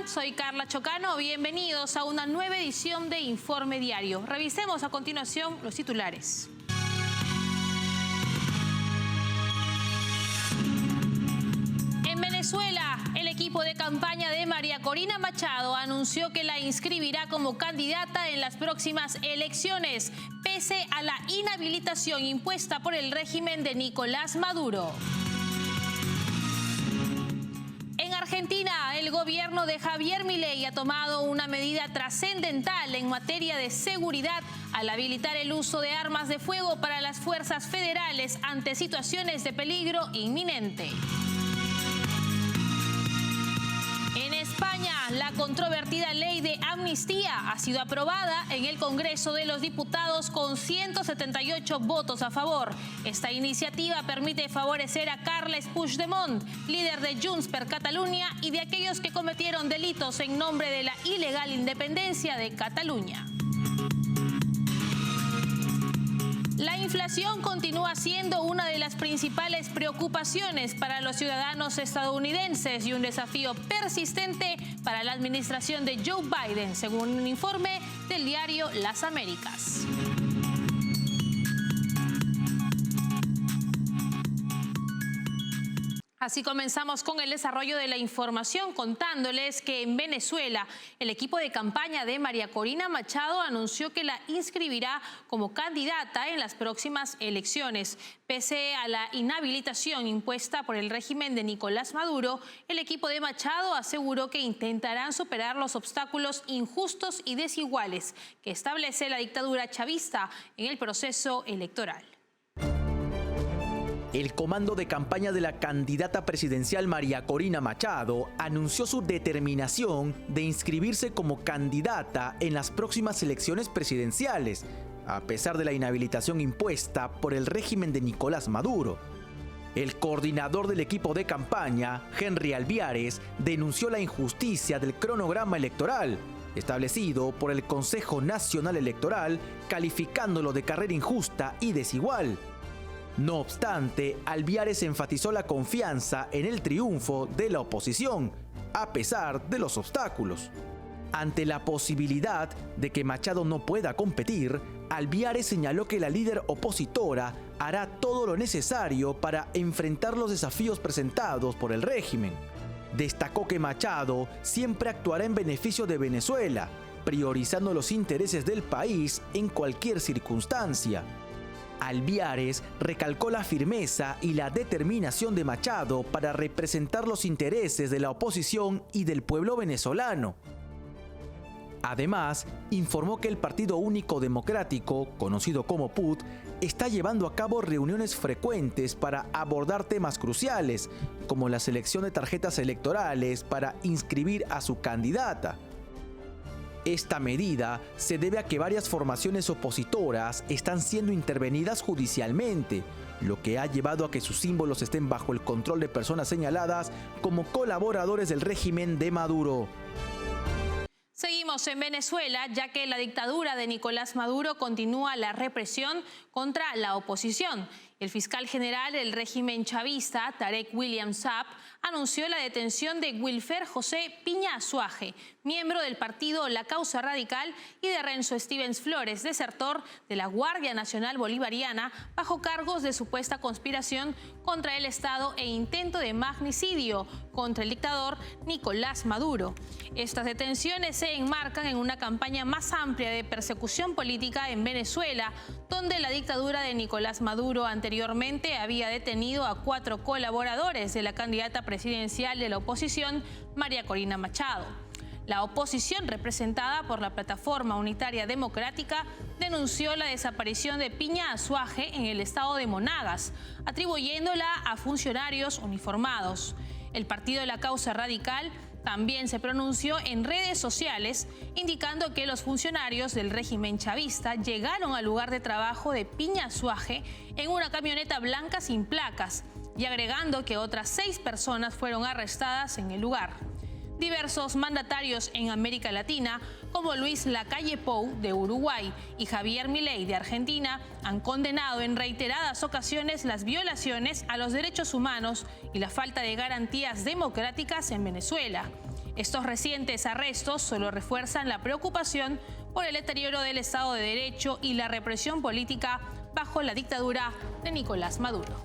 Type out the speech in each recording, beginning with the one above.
soy Carla Chocano. Bienvenidos a una nueva edición de Informe Diario. Revisemos a continuación los titulares. En Venezuela, el equipo de campaña de María Corina Machado anunció que la inscribirá como candidata en las próximas elecciones, pese a la inhabilitación impuesta por el régimen de Nicolás Maduro. En Argentina, el gobierno de Javier Milei ha tomado una medida trascendental en materia de seguridad al habilitar el uso de armas de fuego para las fuerzas federales ante situaciones de peligro inminente. En España, la controvertida ley de amnistía ha sido aprobada en el Congreso de los Diputados con 178 votos a favor. Esta iniciativa permite favorecer a Carles Puigdemont, líder de Junts per Catalunya, y de aquellos que cometieron delitos en nombre de la ilegal independencia de Cataluña. La inflación continúa siendo una de las principales preocupaciones para los ciudadanos estadounidenses y un desafío persistente para la administración de Joe Biden, según un informe del diario Las Américas. Así comenzamos con el desarrollo de la información, contándoles que en Venezuela el equipo de campaña de María Corina Machado anunció que la inscribirá como candidata en las próximas elecciones. Pese a la inhabilitación impuesta por el régimen de Nicolás Maduro, el equipo de Machado aseguró que intentarán superar los obstáculos injustos y desiguales que establece la dictadura chavista en el proceso electoral. El comando de campaña de la candidata presidencial María Corina Machado anunció su determinación de inscribirse como candidata en las próximas elecciones presidenciales, a pesar de la inhabilitación impuesta por el régimen de Nicolás Maduro. El coordinador del equipo de campaña, Henry Alviares, denunció la injusticia del cronograma electoral establecido por el Consejo Nacional Electoral, calificándolo de carrera injusta y desigual. No obstante, Alviares enfatizó la confianza en el triunfo de la oposición, a pesar de los obstáculos. Ante la posibilidad de que Machado no pueda competir, Alviares señaló que la líder opositora hará todo lo necesario para enfrentar los desafíos presentados por el régimen. Destacó que Machado siempre actuará en beneficio de Venezuela, priorizando los intereses del país en cualquier circunstancia. Alviares recalcó la firmeza y la determinación de Machado para representar los intereses de la oposición y del pueblo venezolano. Además, informó que el Partido Único Democrático, conocido como PUT, está llevando a cabo reuniones frecuentes para abordar temas cruciales, como la selección de tarjetas electorales para inscribir a su candidata. Esta medida se debe a que varias formaciones opositoras están siendo intervenidas judicialmente, lo que ha llevado a que sus símbolos estén bajo el control de personas señaladas como colaboradores del régimen de Maduro. Seguimos en Venezuela, ya que la dictadura de Nicolás Maduro continúa la represión contra la oposición. El fiscal general del régimen chavista, Tarek William Saab, anunció la detención de Wilfer José Piña Azuaje, miembro del partido La Causa Radical, y de Renzo Stevens Flores, desertor de la Guardia Nacional Bolivariana, bajo cargos de supuesta conspiración contra el Estado e intento de magnicidio contra el dictador Nicolás Maduro. Estas detenciones se enmarcan en una campaña más amplia de persecución política en Venezuela, donde la dictadura de Nicolás Maduro anteriormente había detenido a 4 colaboradores de la candidata presidencial de la oposición, María Corina Machado. La oposición, representada por la Plataforma Unitaria Democrática, denunció la desaparición de Piña Azuaje en el estado de Monagas, atribuyéndola a funcionarios uniformados. El partido de La Causa Radical también se pronunció en redes sociales, indicando que los funcionarios del régimen chavista llegaron al lugar de trabajo de Piña Azuaje en una camioneta blanca sin placas, y agregando que otras 6 personas fueron arrestadas en el lugar. Diversos mandatarios en América Latina, como Luis Lacalle Pou de Uruguay y Javier Milei de Argentina, han condenado en reiteradas ocasiones las violaciones a los derechos humanos y la falta de garantías democráticas en Venezuela. Estos recientes arrestos solo refuerzan la preocupación por el deterioro del Estado de Derecho y la represión política bajo la dictadura de Nicolás Maduro.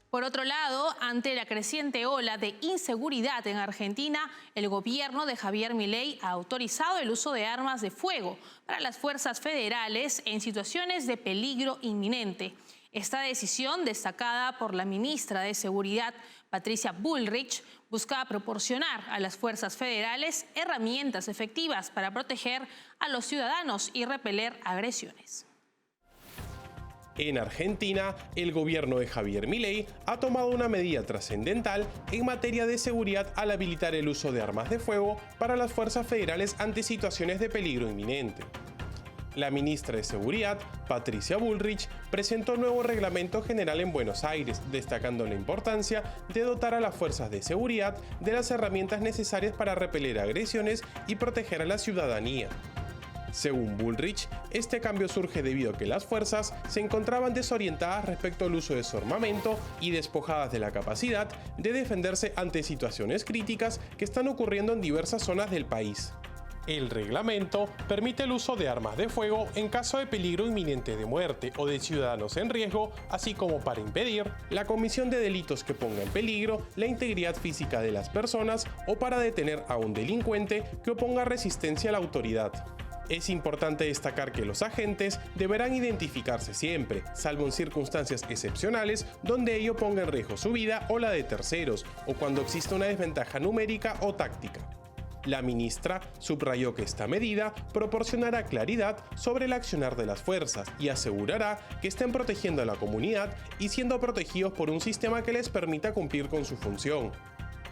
Por otro lado, ante la creciente ola de inseguridad en Argentina, el gobierno de Javier Milei ha autorizado el uso de armas de fuego para las fuerzas federales en situaciones de peligro inminente. Esta decisión, destacada por la ministra de Seguridad, Patricia Bullrich, busca proporcionar a las fuerzas federales herramientas efectivas para proteger a los ciudadanos y repeler agresiones. En Argentina, el gobierno de Javier Milei ha tomado una medida trascendental en materia de seguridad al habilitar el uso de armas de fuego para las fuerzas federales ante situaciones de peligro inminente. La ministra de Seguridad, Patricia Bullrich, presentó un nuevo reglamento general en Buenos Aires, destacando la importancia de dotar a las fuerzas de seguridad de las herramientas necesarias para repeler agresiones y proteger a la ciudadanía. Según Bullrich, este cambio surge debido a que las fuerzas se encontraban desorientadas respecto al uso de su armamento y despojadas de la capacidad de defenderse ante situaciones críticas que están ocurriendo en diversas zonas del país. El reglamento permite el uso de armas de fuego en caso de peligro inminente de muerte o de ciudadanos en riesgo, así como para impedir la comisión de delitos que ponga en peligro la integridad física de las personas o para detener a un delincuente que oponga resistencia a la autoridad. Es importante destacar que los agentes deberán identificarse siempre, salvo en circunstancias excepcionales donde ello ponga en riesgo su vida o la de terceros, o cuando exista una desventaja numérica o táctica. La ministra subrayó que esta medida proporcionará claridad sobre el accionar de las fuerzas y asegurará que estén protegiendo a la comunidad y siendo protegidos por un sistema que les permita cumplir con su función.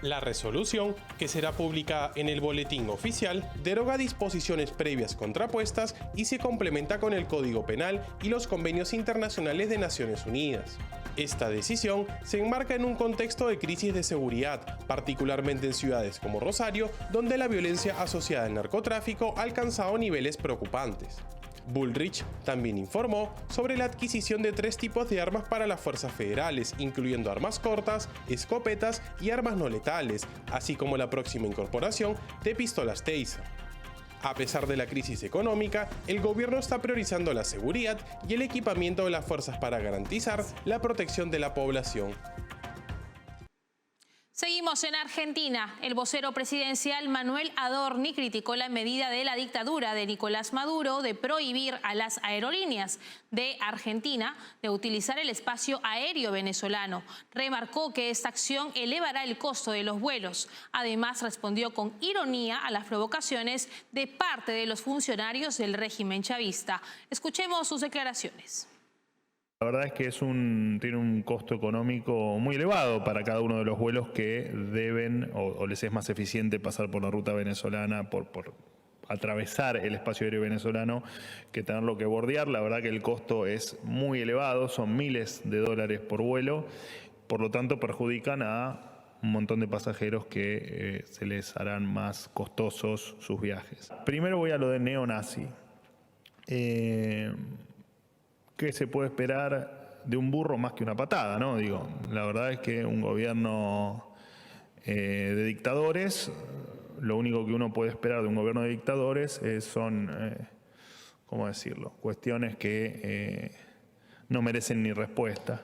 La resolución, que será publicada en el Boletín Oficial, deroga disposiciones previas contrapuestas y se complementa con el Código Penal y los convenios internacionales de Naciones Unidas. Esta decisión se enmarca en un contexto de crisis de seguridad, particularmente en ciudades como Rosario, donde la violencia asociada al narcotráfico ha alcanzado niveles preocupantes. Bullrich también informó sobre la adquisición de 3 tipos de armas para las fuerzas federales, incluyendo armas cortas, escopetas y armas no letales, así como la próxima incorporación de pistolas Taser. A pesar de la crisis económica, el gobierno está priorizando la seguridad y el equipamiento de las fuerzas para garantizar la protección de la población. Seguimos en Argentina. El vocero presidencial Manuel Adorni criticó la medida de la dictadura de Nicolás Maduro de prohibir a las aerolíneas de Argentina de utilizar el espacio aéreo venezolano. Remarcó que esta acción elevará el costo de los vuelos. Además, respondió con ironía a las provocaciones de parte de los funcionarios del régimen chavista. Escuchemos sus declaraciones. La verdad es que tiene un costo económico muy elevado para cada uno de los vuelos que deben o les es más eficiente pasar por la ruta venezolana, por atravesar el espacio aéreo venezolano, que tenerlo que bordear. La verdad que el costo es muy elevado, son miles de dólares por vuelo, por lo tanto perjudican a un montón de pasajeros que se les harán más costosos sus viajes. Primero voy a lo de neonazi. ¿Qué se puede esperar de un burro más que una patada, no? Digo, la verdad es que un gobierno de dictadores, lo único que uno puede esperar de un gobierno de dictadores son, ¿cómo decirlo?, cuestiones que no merecen ni respuesta.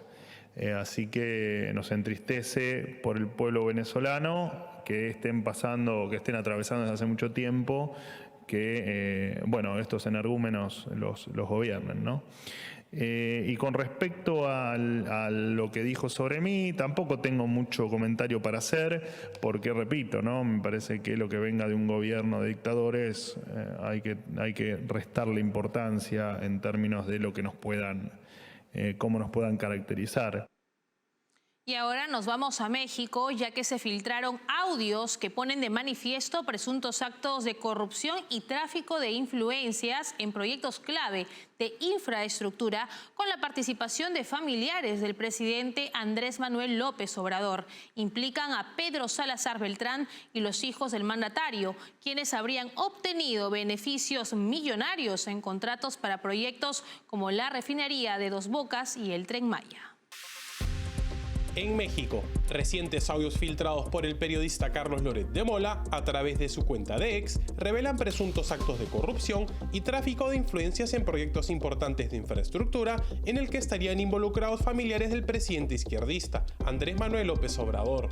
Así que nos entristece por el pueblo venezolano que estén atravesando desde hace mucho tiempo que, estos energúmenos los gobiernen, ¿no? Y con respecto a lo que dijo sobre mí, tampoco tengo mucho comentario para hacer, porque repito, ¿no? Me parece que lo que venga de un gobierno de dictadores hay que restarle importancia en términos de lo que cómo nos puedan caracterizar. Y ahora nos vamos a México, ya que se filtraron audios que ponen de manifiesto presuntos actos de corrupción y tráfico de influencias en proyectos clave de infraestructura con la participación de familiares del presidente Andrés Manuel López Obrador. Implican a Pedro Salazar Beltrán y los hijos del mandatario, quienes habrían obtenido beneficios millonarios en contratos para proyectos como la refinería de Dos Bocas y el Tren Maya. En México, recientes audios filtrados por el periodista Carlos Loret de Mola a través de su cuenta de X revelan presuntos actos de corrupción y tráfico de influencias en proyectos importantes de infraestructura en el que estarían involucrados familiares del presidente izquierdista, Andrés Manuel López Obrador.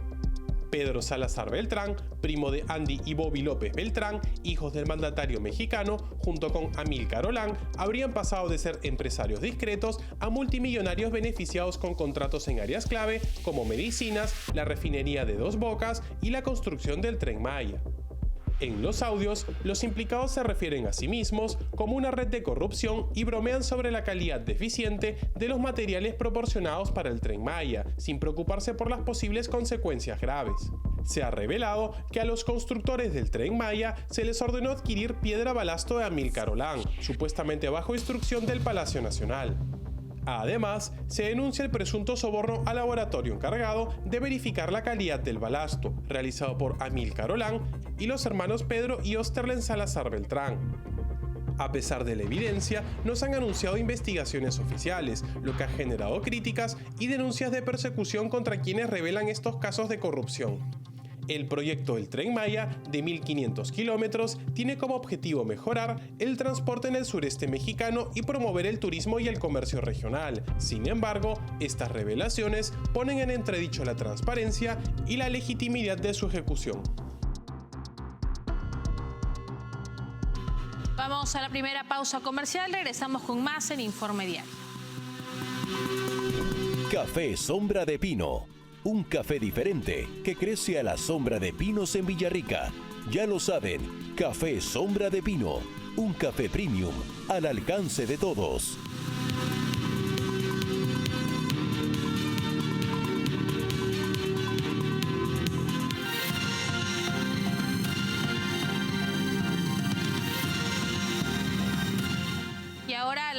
Pedro Salazar Beltrán, primo de Andy y Bobby López Beltrán, hijos del mandatario mexicano, junto con Amílcar Olán, habrían pasado de ser empresarios discretos a multimillonarios beneficiados con contratos en áreas clave como medicinas, la refinería de Dos Bocas y la construcción del Tren Maya. En los audios, los implicados se refieren a sí mismos como una red de corrupción y bromean sobre la calidad deficiente de los materiales proporcionados para el Tren Maya, sin preocuparse por las posibles consecuencias graves. Se ha revelado que a los constructores del Tren Maya se les ordenó adquirir piedra balasto de Amílcar Olán, supuestamente bajo instrucción del Palacio Nacional. Además, se denuncia el presunto soborno al laboratorio encargado de verificar la calidad del balasto, realizado por Amílcar Olán y los hermanos Pedro y Osterlen Salazar Beltrán. A pesar de la evidencia, no se han anunciado investigaciones oficiales, lo que ha generado críticas y denuncias de persecución contra quienes revelan estos casos de corrupción. El proyecto del Tren Maya, de 1.500 kilómetros, tiene como objetivo mejorar el transporte en el sureste mexicano y promover el turismo y el comercio regional. Sin embargo, estas revelaciones ponen en entredicho la transparencia y la legitimidad de su ejecución. Vamos a la primera pausa comercial, regresamos con más en Informe Diario. Café Sombra de Pino. Un café diferente que crece a la sombra de pinos en Villarrica. Ya lo saben, Café Sombra de Pino. Un café premium al alcance de todos.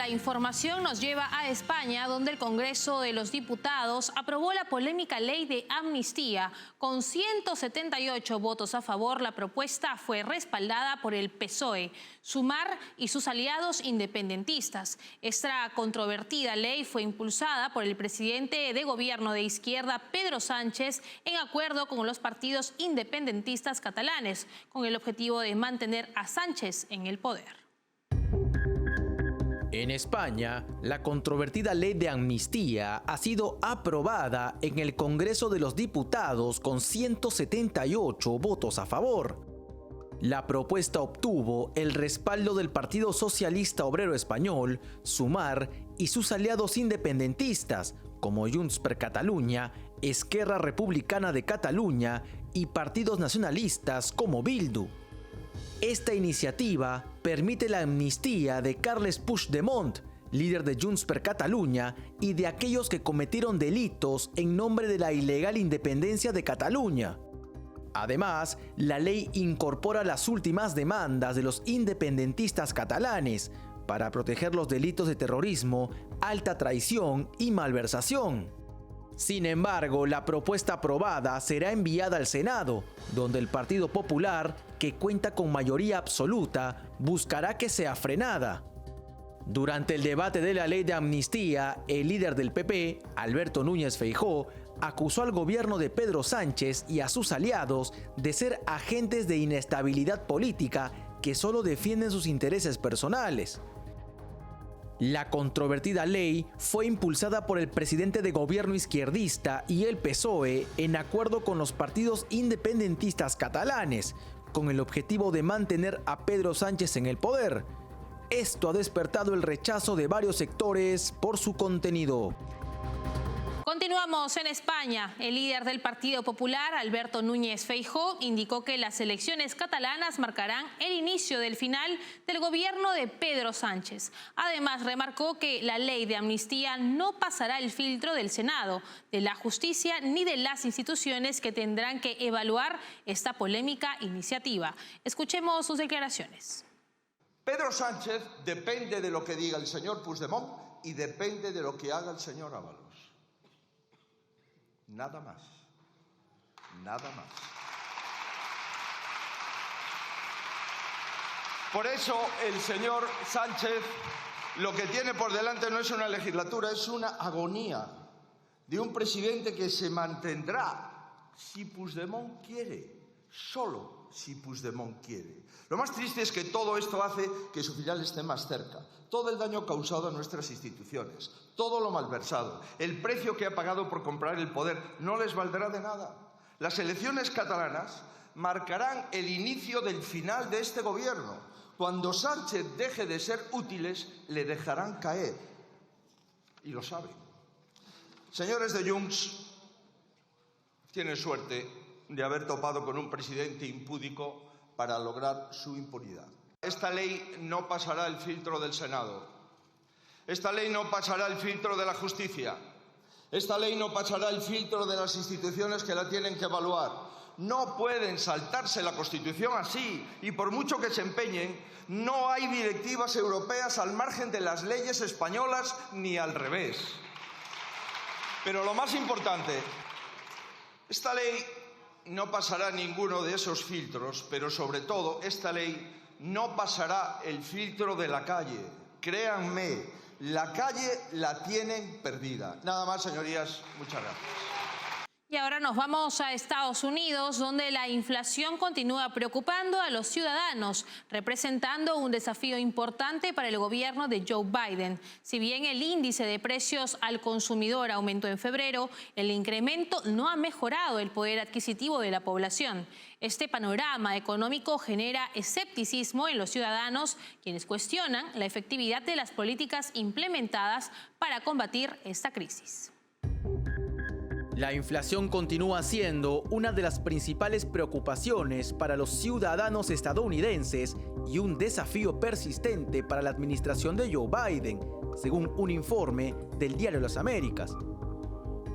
La información nos lleva a España, donde el Congreso de los Diputados aprobó la polémica ley de amnistía. Con 178 votos a favor, la propuesta fue respaldada por el PSOE, Sumar y sus aliados independentistas. Esta controvertida ley fue impulsada por el presidente de gobierno de izquierda, Pedro Sánchez, en acuerdo con los partidos independentistas catalanes, con el objetivo de mantener a Sánchez en el poder. En España, la controvertida ley de amnistía ha sido aprobada en el Congreso de los Diputados con 178 votos a favor. La propuesta obtuvo el respaldo del Partido Socialista Obrero Español, Sumar, y sus aliados independentistas, como Junts per Catalunya, Esquerra Republicana de Cataluña y partidos nacionalistas como Bildu. Esta iniciativa permite la amnistía de Carles Puigdemont, líder de Junts per Catalunya, y de aquellos que cometieron delitos en nombre de la ilegal independencia de Cataluña. Además, la ley incorpora las últimas demandas de los independentistas catalanes para proteger los delitos de terrorismo, alta traición y malversación. Sin embargo, la propuesta aprobada será enviada al Senado, donde el Partido Popular, que cuenta con mayoría absoluta, buscará que sea frenada. Durante el debate de la ley de amnistía, el líder del PP, Alberto Núñez Feijóo, acusó al gobierno de Pedro Sánchez y a sus aliados de ser agentes de inestabilidad política que solo defienden sus intereses personales. La controvertida ley fue impulsada por el presidente de gobierno izquierdista y el PSOE en acuerdo con los partidos independentistas catalanes, con el objetivo de mantener a Pedro Sánchez en el poder. Esto ha despertado el rechazo de varios sectores por su contenido. Continuamos en España. El líder del Partido Popular, Alberto Núñez Feijóo, indicó que las elecciones catalanas marcarán el inicio del final del gobierno de Pedro Sánchez. Además, remarcó que la ley de amnistía no pasará el filtro del Senado, de la justicia ni de las instituciones que tendrán que evaluar esta polémica iniciativa. Escuchemos sus declaraciones. Pedro Sánchez depende de lo que diga el señor Puigdemont y depende de lo que haga el señor Ábalos. Nada más. Nada más. Por eso el señor Sánchez lo que tiene por delante no es una legislatura, es una agonía de un presidente que se mantendrá si Puigdemont quiere, solo si Puigdemont quiere. Lo más triste es que todo esto hace que su final esté más cerca. Todo el daño causado a nuestras instituciones, todo lo malversado, el precio que ha pagado por comprar el poder, no les valdrá de nada. Las elecciones catalanas marcarán el inicio del final de este gobierno. Cuando Sánchez deje de ser útiles, le dejarán caer. Y lo saben. Señores de Junts, tienen suerte de haber topado con un presidente impúdico para lograr su impunidad. Esta ley no pasará el filtro del Senado. Esta ley no pasará el filtro de la justicia. Esta ley no pasará el filtro de las instituciones que la tienen que evaluar. No pueden saltarse la Constitución así, y por mucho que se empeñen, no hay directivas europeas al margen de las leyes españolas ni al revés. Pero lo más importante, esta ley no pasará ninguno de esos filtros, pero sobre todo esta ley no pasará el filtro de la calle. Créanme, la calle la tienen perdida. Nada más, señorías, muchas gracias. Y ahora nos vamos a Estados Unidos, donde la inflación continúa preocupando a los ciudadanos, representando un desafío importante para el gobierno de Joe Biden. Si bien el índice de precios al consumidor aumentó en febrero, el incremento no ha mejorado el poder adquisitivo de la población. Este panorama económico genera escepticismo en los ciudadanos, quienes cuestionan la efectividad de las políticas implementadas para combatir esta crisis. La inflación continúa siendo una de las principales preocupaciones para los ciudadanos estadounidenses y un desafío persistente para la administración de Joe Biden, según un informe del Diario Las Américas.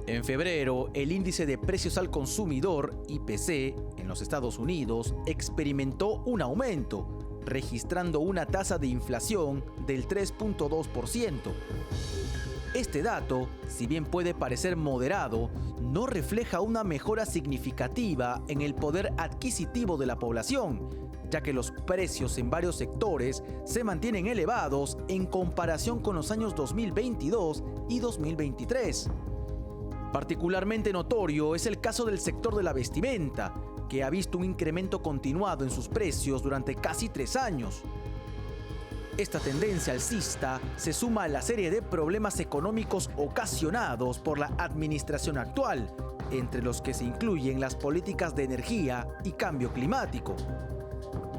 En febrero, el índice de precios al consumidor, IPC, en los Estados Unidos experimentó un aumento, registrando una tasa de inflación del 3.2%. Este dato, si bien puede parecer moderado, no refleja una mejora significativa en el poder adquisitivo de la población, ya que los precios en varios sectores se mantienen elevados en comparación con los años 2022 y 2023. Particularmente notorio es el caso del sector de la vestimenta, que ha visto un incremento continuado en sus precios durante casi 3 años. Esta tendencia alcista se suma a la serie de problemas económicos ocasionados por la administración actual, entre los que se incluyen las políticas de energía y cambio climático.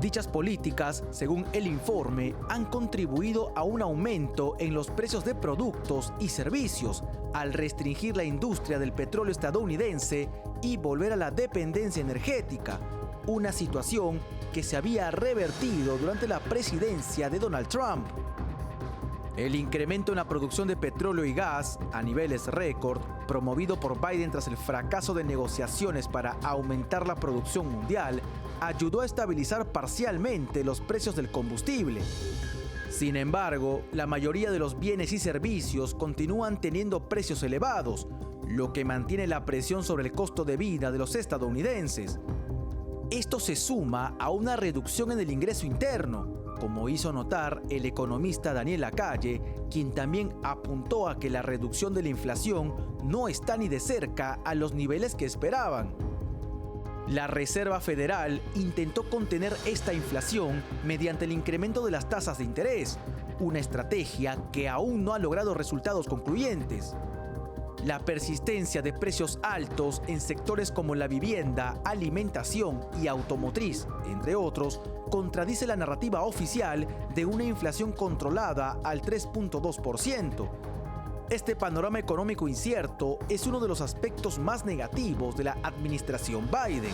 Dichas políticas, según el informe, han contribuido a un aumento en los precios de productos y servicios al restringir la industria del petróleo estadounidense y volver a la dependencia energética, una situación que se había revertido durante la presidencia de Donald Trump. El incremento en la producción de petróleo y gas a niveles récord, promovido por Biden tras el fracaso de negociaciones para aumentar la producción mundial, ayudó a estabilizar parcialmente los precios del combustible. Sin embargo, la mayoría de los bienes y servicios continúan teniendo precios elevados, lo que mantiene la presión sobre el costo de vida de los estadounidenses. Esto se suma a una reducción en el ingreso interno, como hizo notar el economista Daniel Lacalle, quien también apuntó a que la reducción de la inflación no está ni de cerca a los niveles que esperaban. La Reserva Federal intentó contener esta inflación mediante el incremento de las tasas de interés, una estrategia que aún no ha logrado resultados concluyentes. La persistencia de precios altos en sectores como la vivienda, alimentación y automotriz, entre otros, contradice la narrativa oficial de una inflación controlada al 3.2%. Este panorama económico incierto es uno de los aspectos más negativos de la administración Biden.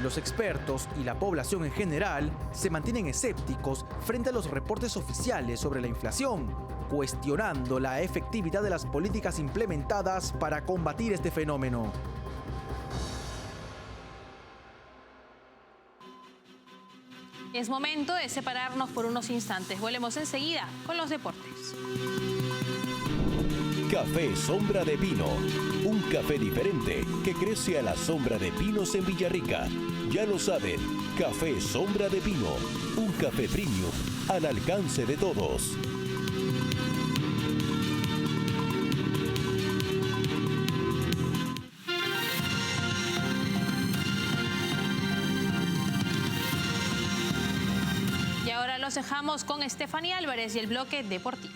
Los expertos y la población en general se mantienen escépticos frente a los reportes oficiales sobre la inflación, cuestionando la efectividad de las políticas implementadas para combatir este fenómeno. Es momento de separarnos por unos instantes. Volvemos enseguida con los deportes. Café Sombra de Pino, un café diferente que crece a la sombra de pinos en Villarrica. Ya lo saben, Café Sombra de Pino, un café premium al alcance de todos. los dejamos con Estefanía Álvarez y el bloque deportivo.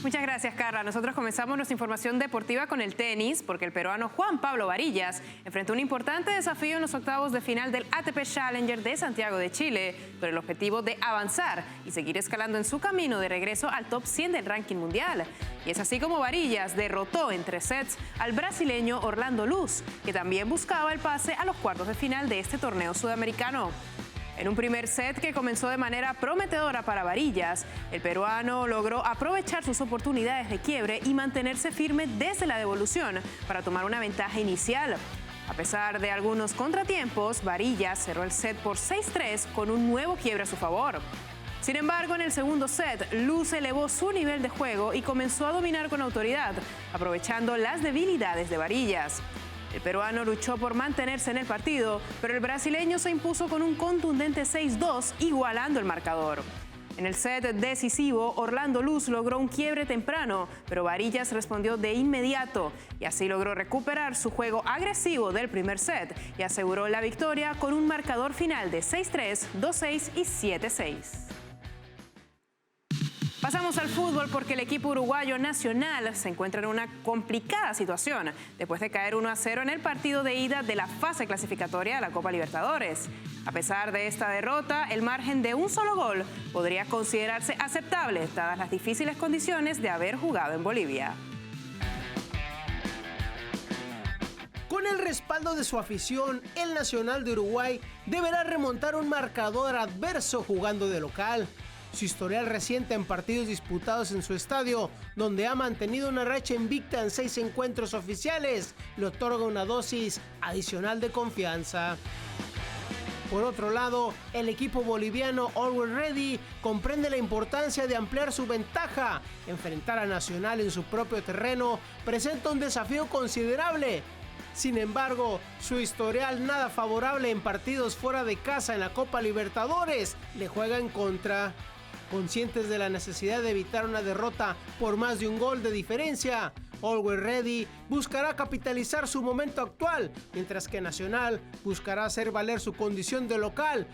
Muchas gracias, Carla. Nosotros comenzamos nuestra información deportiva con el tenis, porque el peruano Juan Pablo Varillas enfrentó un importante desafío en los octavos de final del ATP Challenger de Santiago de Chile, con el objetivo de avanzar y seguir escalando en su camino de regreso al top 100 del ranking mundial. Y es así como Varillas derrotó en 3 sets al brasileño Orlando Luz, que también buscaba el pase a los cuartos de final de este torneo sudamericano. En un primer set que comenzó de manera prometedora para Varillas, el peruano logró aprovechar sus oportunidades de quiebre y mantenerse firme desde la devolución para tomar una ventaja inicial. A pesar de algunos contratiempos, Varillas cerró el set por 6-3 con un nuevo quiebre a su favor. Sin embargo, en el segundo set, Luz elevó su nivel de juego y comenzó a dominar con autoridad, aprovechando las debilidades de Varillas. El peruano luchó por mantenerse en el partido, pero el brasileño se impuso con un contundente 6-2, igualando el marcador. En el set decisivo, Orlando Luz logró un quiebre temprano, pero Varillas respondió de inmediato y así logró recuperar su juego agresivo del primer set y aseguró la victoria con un marcador final de 6-3, 2-6 y 7-6. Pasamos al fútbol porque el equipo uruguayo Nacional se encuentra en una complicada situación después de caer 1-0 en el partido de ida de la fase clasificatoria de la Copa Libertadores. A pesar de esta derrota, el margen de un solo gol podría considerarse aceptable dadas las difíciles condiciones de haber jugado en Bolivia. Con el respaldo de su afición, el Nacional de Uruguay deberá remontar un marcador adverso jugando de local. Su historial reciente en partidos disputados en su estadio, donde ha mantenido una racha invicta en 6 encuentros oficiales, le otorga una dosis adicional de confianza. Por otro lado, el equipo boliviano Always Ready comprende la importancia de ampliar su ventaja. Enfrentar a Nacional en su propio terreno presenta un desafío considerable. Sin embargo, su historial nada favorable en partidos fuera de casa en la Copa Libertadores le juega en contra. Conscientes de la necesidad de evitar una derrota por más de un gol de diferencia, Always Ready buscará capitalizar su momento actual, mientras que Nacional buscará hacer valer su condición de local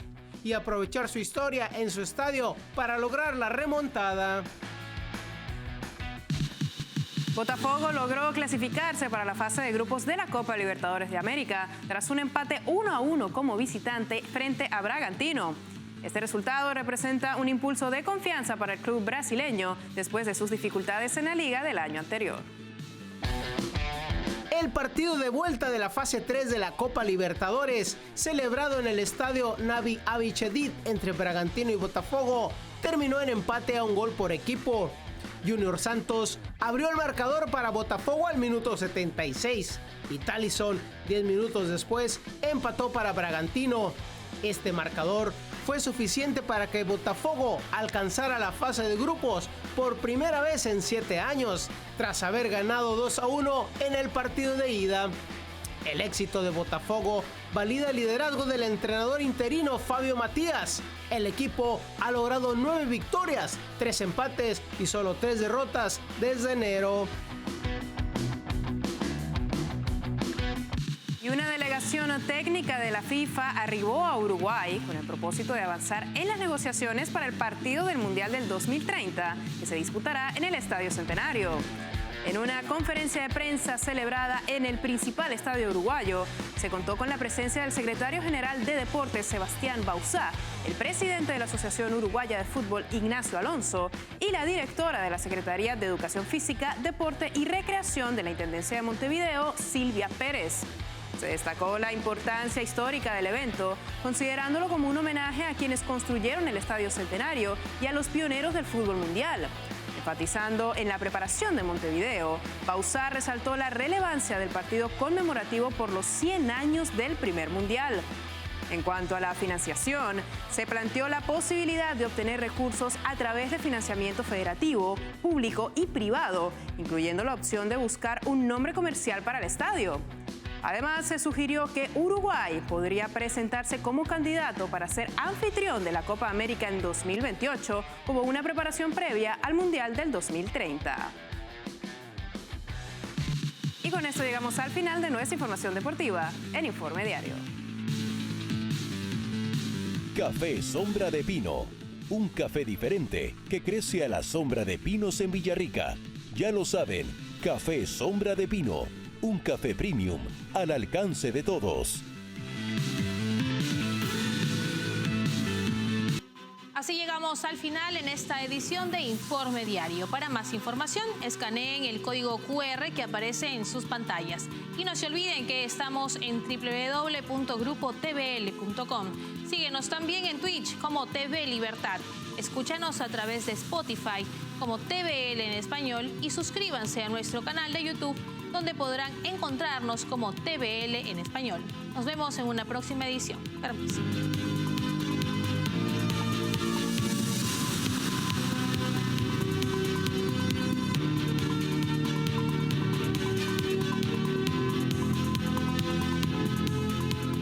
y aprovechar su historia en su estadio para lograr la remontada. Botafogo logró clasificarse para la fase de grupos de la Copa Libertadores de América tras un empate 1-1 como visitante frente a Bragantino. Este resultado representa un impulso de confianza para el club brasileño después de sus dificultades en la liga del año anterior. El partido de vuelta de la fase 3 de la Copa Libertadores, celebrado en el estadio Navi Abichedid entre Bragantino y Botafogo, terminó en empate a un gol por equipo. Junior Santos abrió el marcador para Botafogo al minuto 76 y Talisson, 10 minutos después, empató para Bragantino. Este marcador fue suficiente para que Botafogo alcanzara la fase de grupos por primera vez en 7 años, tras haber ganado 2-1 en el partido de ida. El éxito de Botafogo valida el liderazgo del entrenador interino Fabio Matías. El equipo ha logrado 9 victorias, 3 empates y solo 3 derrotas desde enero. Y una delegación técnica de la FIFA arribó a Uruguay con el propósito de avanzar en las negociaciones para el partido del Mundial del 2030, que se disputará en el Estadio Centenario. En una conferencia de prensa celebrada en el principal estadio uruguayo, se contó con la presencia del secretario general de Deportes, Sebastián Bauzá, el presidente de la Asociación Uruguaya de Fútbol, Ignacio Alonso, y la directora de la Secretaría de Educación Física, Deporte y Recreación de la Intendencia de Montevideo, Silvia Pérez. Se destacó la importancia histórica del evento, considerándolo como un homenaje a quienes construyeron el Estadio Centenario y a los pioneros del fútbol mundial. Enfatizando en la preparación de Montevideo, Bauzá resaltó la relevancia del partido conmemorativo por los 100 años del primer mundial. En cuanto a la financiación, se planteó la posibilidad de obtener recursos a través de financiamiento federativo, público y privado, incluyendo la opción de buscar un nombre comercial para el estadio. Además, se sugirió que Uruguay podría presentarse como candidato para ser anfitrión de la Copa América en 2028 como una preparación previa al Mundial del 2030. Y Y con esto llegamos al final de nuestra información deportiva en Informe Diario. Café Sombra de Pino. Un café diferente que crece a la sombra de pinos en Villarrica. Ya lo saben, Café Sombra de Pino. Un café premium al alcance de todos. Así llegamos al final en esta edición de Informe Diario. Para más información, escaneen el código QR que aparece en sus pantallas. Y no se olviden que estamos en www.grupotvl.com. Síguenos también en Twitch como TV Libertad. Escúchanos a través de Spotify como TVL en español y suscríbanse a nuestro canal de YouTube, donde podrán encontrarnos como TVL en español. Nos vemos en una próxima edición. Permiso.